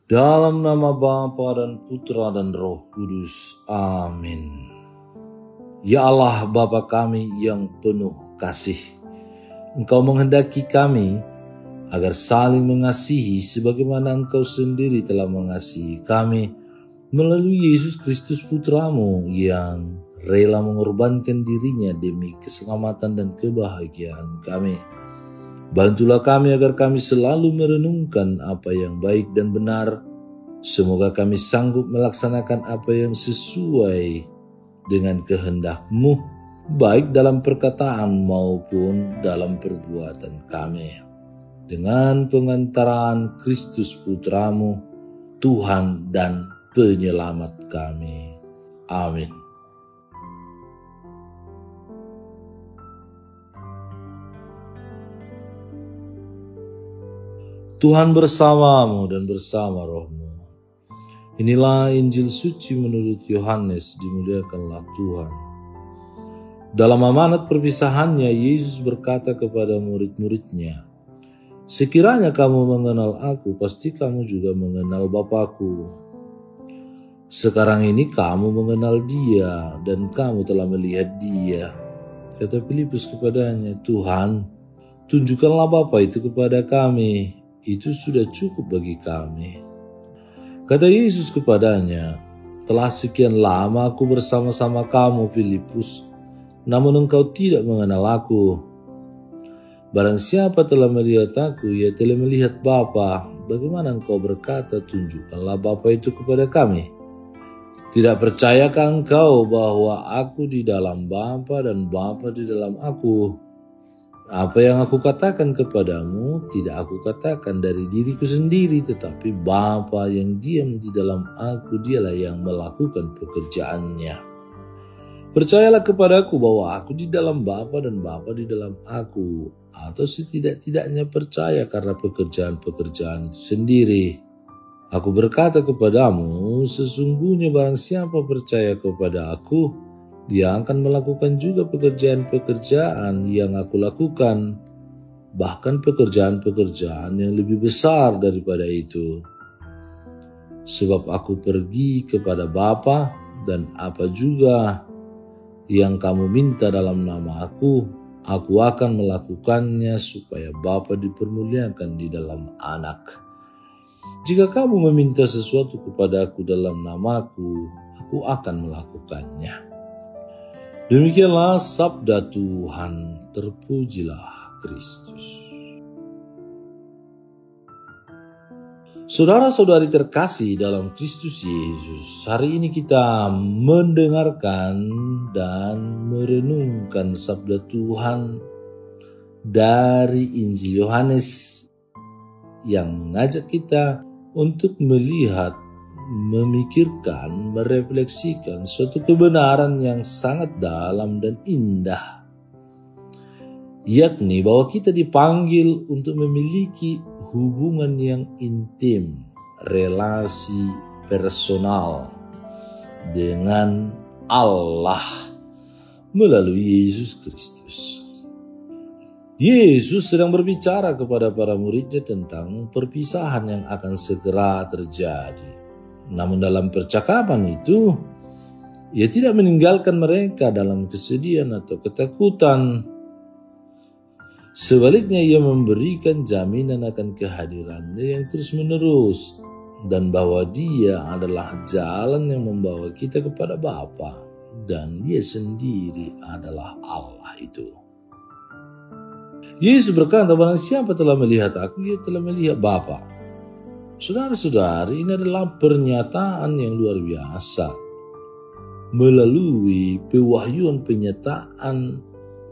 Dalam nama Bapa dan Putra dan Roh Kudus. Amin. Ya Allah Bapa kami yang penuh kasih, Engkau menghendaki kami agar saling mengasihi sebagaimana Engkau sendiri telah mengasihi kami melalui Yesus Kristus Putramu yang rela mengorbankan dirinya demi keselamatan dan kebahagiaan kami. Bantulah kami agar kami selalu merenungkan apa yang baik dan benar. Semoga kami sanggup melaksanakan apa yang sesuai dengan kehendak-Mu, baik dalam perkataan maupun dalam perbuatan kami. Dengan pengantaraan Kristus Putramu, Tuhan dan Penyelamat kami. Amin. Tuhan bersamamu dan bersama rohmu. Inilah Injil suci menurut Yohanes, dimuliakanlah Tuhan. Dalam amanat perpisahannya, Yesus berkata kepada murid-muridnya, "Sekiranya kamu mengenal aku, pasti kamu juga mengenal Bapa-Ku. Sekarang ini kamu mengenal Dia dan kamu telah melihat Dia." Kata Filipus kepadanya, "Tuhan, tunjukkanlah Bapa itu kepada kami. Itu sudah cukup bagi kami." Kata Yesus kepadanya, "Telah sekian lama aku bersama-sama kamu, Filipus, namun engkau tidak mengenal aku. Barang siapa telah melihat aku, ia telah melihat Bapa. Bagaimana engkau berkata, tunjukkanlah Bapa itu kepada kami? Tidak percayakah engkau bahwa aku di dalam Bapa dan Bapa di dalam aku? Apa yang aku katakan kepadamu, tidak aku katakan dari diriku sendiri, tetapi Bapa yang diam di dalam aku, dialah yang melakukan pekerjaannya. Percayalah kepadaku bahwa aku di dalam Bapa dan Bapa di dalam aku, atau setidak-tidaknya percaya karena pekerjaan-pekerjaan itu sendiri. Aku berkata kepadamu, sesungguhnya barang siapa percaya kepada aku, dia akan melakukan juga pekerjaan-pekerjaan yang aku lakukan, bahkan pekerjaan-pekerjaan yang lebih besar daripada itu. Sebab aku pergi kepada Bapa, dan apa juga yang kamu minta dalam nama aku akan melakukannya supaya Bapa dipermuliakan di dalam Anak. Jika kamu meminta sesuatu kepada aku dalam namaku, aku akan melakukannya." Demikianlah sabda Tuhan, terpujilah Kristus. Saudara-saudari terkasih dalam Kristus Yesus, hari ini kita mendengarkan dan merenungkan sabda Tuhan dari Injil Yohanes yang mengajak kita untuk melihat, memikirkan, merefleksikan suatu kebenaran yang sangat dalam dan indah, yakni bahwa kita dipanggil untuk memiliki hubungan yang intim, relasi personal dengan Allah melalui Yesus Kristus. Yesus sedang berbicara kepada para muridnya tentang perpisahan yang akan segera terjadi. Namun dalam percakapan itu, ia tidak meninggalkan mereka dalam kesedihan atau ketakutan. Sebaliknya ia memberikan jaminan akan kehadirannya yang terus-menerus, dan bahwa dia adalah jalan yang membawa kita kepada Bapa, dan dia sendiri adalah Allah itu. Yesus berkata, barang siapa telah melihat aku, ia telah melihat Bapa. Saudara-saudari, ini adalah pernyataan yang luar biasa. Melalui pewahyuan penyataan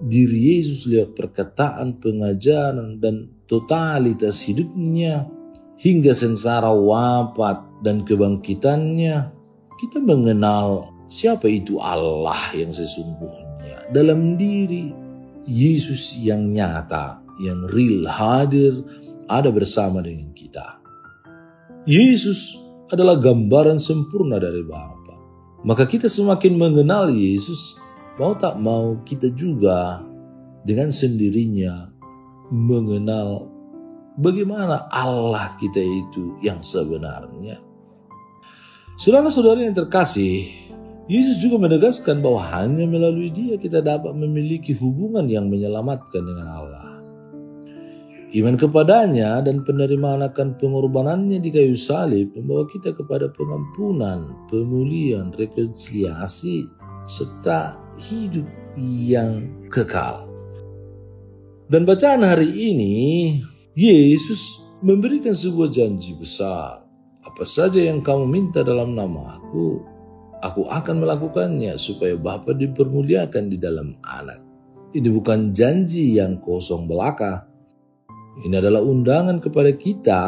diri Yesus lewat perkataan, pengajaran, dan totalitas hidupnya, hingga sengsara wafat dan kebangkitannya, kita mengenal siapa itu Allah yang sesungguhnya dalam diri Yesus yang nyata, yang real, hadir, ada bersama dengan kita. Yesus adalah gambaran sempurna dari Bapa. Maka kita semakin mengenal Yesus, mau tak mau kita juga dengan sendirinya mengenal bagaimana Allah kita itu yang sebenarnya. Saudara-saudari yang terkasih, Yesus juga menegaskan bahwa hanya melalui Dia kita dapat memiliki hubungan yang menyelamatkan dengan Allah. Iman kepadanya dan penerimaan akan pengorbanannya di kayu salib membawa kita kepada pengampunan, pemulihan, rekonsiliasi, serta hidup yang kekal. Dan bacaan hari ini, Yesus memberikan sebuah janji besar. Apa saja yang kamu minta dalam nama Aku akan melakukannya supaya Bapa dipermuliakan di dalam Anak. Ini bukan janji yang kosong belaka. Ini adalah undangan kepada kita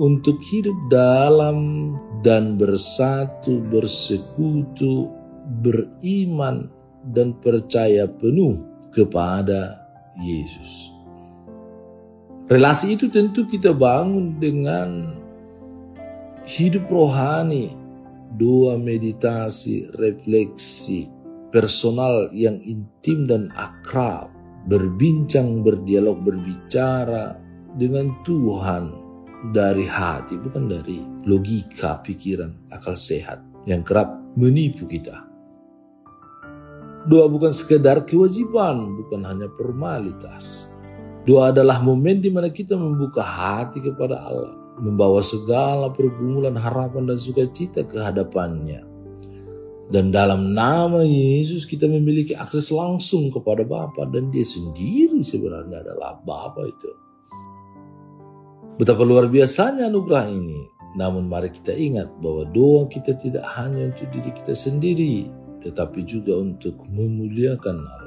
untuk hidup dalam dan bersatu, bersekutu, beriman, dan percaya penuh kepada Yesus. Relasi itu tentu kita bangun dengan hidup rohani, doa, meditasi, refleksi personal yang intim dan akrab, berbincang, berdialog, berbicara dengan Tuhan dari hati, bukan dari logika, pikiran, akal sehat yang kerap menipu kita. Doa bukan sekedar kewajiban, bukan hanya formalitas. Doa adalah momen di mana kita membuka hati kepada Allah, membawa segala pergumulan, harapan, dan sukacita ke hadapannya. Dan dalam nama Yesus kita memiliki akses langsung kepada Bapa, dan Dia sendiri sebenarnya adalah Bapa itu. Betapa luar biasanya anugerah ini. Namun mari kita ingat bahwa doa kita tidak hanya untuk diri kita sendiri, tetapi juga untuk memuliakan Allah.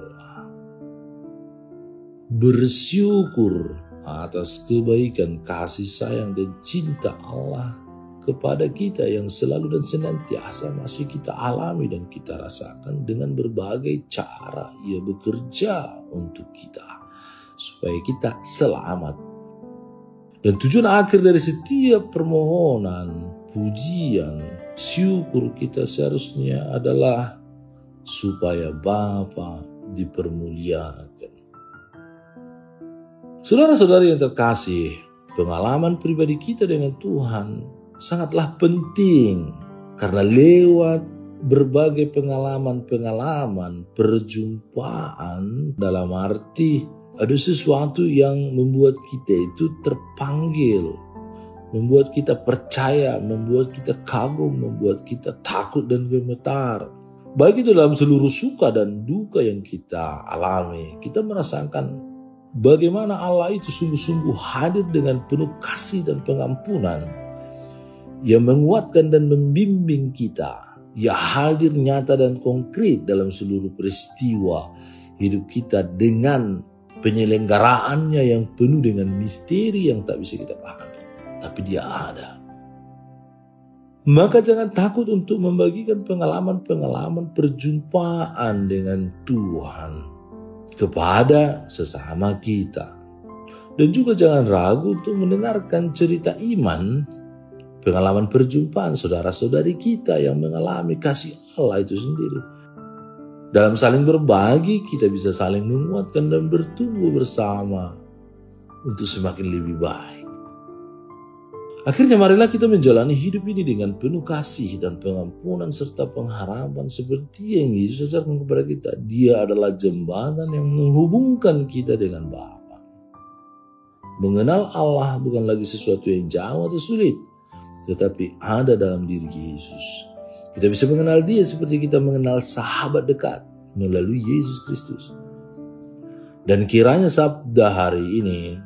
Bersyukur atas kebaikan, kasih sayang, dan cinta Allah kepada kita yang selalu dan senantiasa masih kita alami dan kita rasakan dengan berbagai cara Ia bekerja untuk kita supaya kita selamat. Dan tujuan akhir dari setiap permohonan, pujian, syukur kita seharusnya adalah supaya Bapa dipermuliakan. Saudara-saudari yang terkasih, pengalaman pribadi kita dengan Tuhan sangatlah penting karena lewat berbagai pengalaman-pengalaman, perjumpaan, dalam arti ada sesuatu yang membuat kita itu terpanggil, membuat kita percaya, membuat kita kagum, membuat kita takut dan gemetar. Baik itu dalam seluruh suka dan duka yang kita alami, kita merasakan bagaimana Allah itu sungguh-sungguh hadir dengan penuh kasih dan pengampunan. Ia menguatkan dan membimbing kita. Ia hadir nyata dan konkret dalam seluruh peristiwa hidup kita dengan penyelenggaraannya yang penuh dengan misteri yang tak bisa kita pahami. Tapi Dia ada. Maka jangan takut untuk membagikan pengalaman-pengalaman perjumpaan dengan Tuhan kepada sesama kita. Dan juga jangan ragu untuk mendengarkan cerita iman, pengalaman perjumpaan saudara-saudari kita yang mengalami kasih Allah itu sendiri. Dalam saling berbagi, kita bisa saling menguatkan dan bertumbuh bersama untuk semakin lebih baik. Akhirnya marilah kita menjalani hidup ini dengan penuh kasih dan pengampunan serta pengharapan seperti yang Yesus ajarkan kepada kita. Dia adalah jembatan yang menghubungkan kita dengan Bapa. Mengenal Allah bukan lagi sesuatu yang jauh atau sulit, tetapi ada dalam diri Yesus. Kita bisa mengenal Dia seperti kita mengenal sahabat dekat melalui Yesus Kristus. Dan kiranya sabda hari ini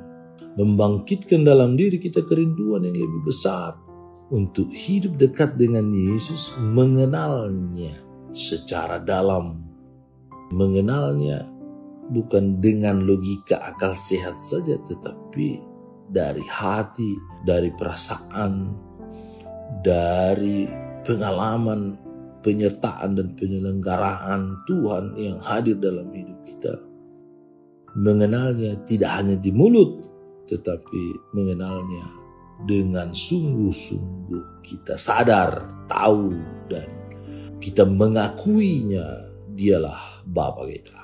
membangkitkan dalam diri kita kerinduan yang lebih besar untuk hidup dekat dengan Yesus, mengenalnya secara dalam. Mengenalnya bukan dengan logika akal sehat saja, tetapi dari hati, dari perasaan, dari pengalaman, penyertaan dan penyelenggaraan Tuhan yang hadir dalam hidup kita. Mengenalnya tidak hanya di mulut, tetapi mengenalnya dengan sungguh-sungguh kita sadar, tahu, dan kita mengakuinya Dialah Bapa kita.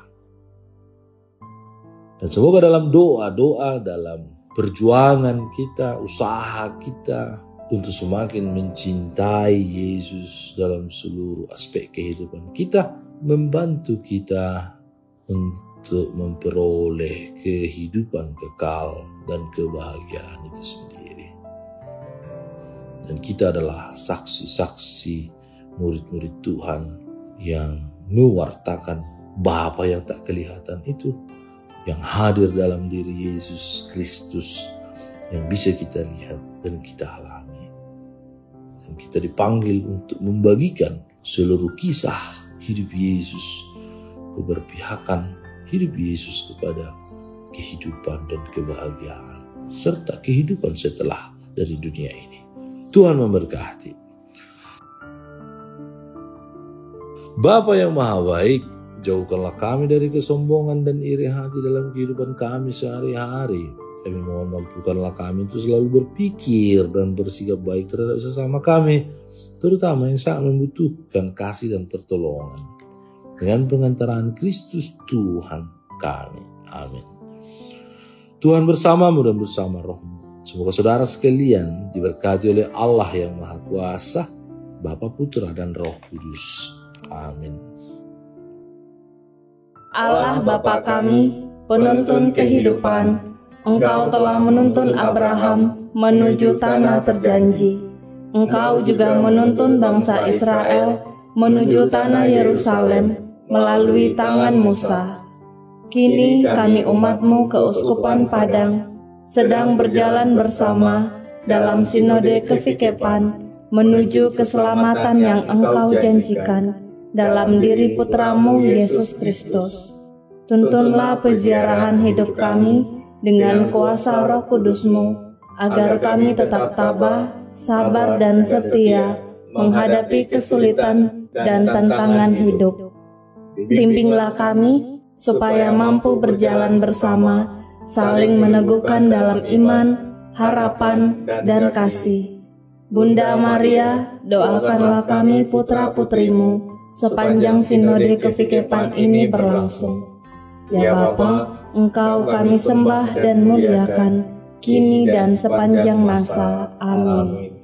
Dan semoga dalam doa-doa, dalam perjuangan kita, usaha kita untuk semakin mencintai Yesus dalam seluruh aspek kehidupan kita, membantu kita untuk memperoleh kehidupan kekal dan kebahagiaan itu sendiri. Dan kita adalah saksi-saksi murid-murid Tuhan yang mewartakan Bapa yang tak kelihatan itu, yang hadir dalam diri Yesus Kristus, yang bisa kita lihat dan kita alami. Dan kita dipanggil untuk membagikan seluruh kisah hidup Yesus, keberpihakan hidup Yesus kepada kehidupan dan kebahagiaan, serta kehidupan setelah dari dunia ini. Tuhan memberkati. Bapa yang Maha Baik, jauhkanlah kami dari kesombongan dan iri hati dalam kehidupan kami sehari-hari. Kami mohon mampukanlah kami untuk selalu berpikir dan bersikap baik terhadap sesama kami, terutama yang sangat membutuhkan kasih dan pertolongan. Dengan pengantaran Kristus Tuhan kami. Amin. Tuhan bersamamu dan bersama rohmu. Semoga saudara sekalian diberkati oleh Allah yang Maha Kuasa, Bapa, Putra, dan Roh Kudus. Amin. Allah Bapa kami, penuntun kehidupan, Engkau telah menuntun Abraham menuju tanah terjanji. Engkau juga menuntun bangsa Israel menuju tanah Yerusalem melalui tangan Musa. Kini kami umat-Mu keuskupan Padang sedang berjalan bersama dalam sinode kefikepan menuju keselamatan yang Engkau janjikan dalam diri Putra-Mu Yesus Kristus. Tuntunlah peziarahan hidup kami dengan kuasa Roh Kudus-Mu, agar kami tetap tabah, sabar, dan setia menghadapi kesulitan dan tantangan hidup. Bimbinglah kami supaya mampu berjalan bersama, saling meneguhkan dalam iman, harapan, dan kasih. Bunda Maria, doakanlah kami putra-putrimu sepanjang sinode kefikepan ini berlangsung. Ya Bapa, Engkau kami sembah dan muliakan, kini dan sepanjang masa. Amin.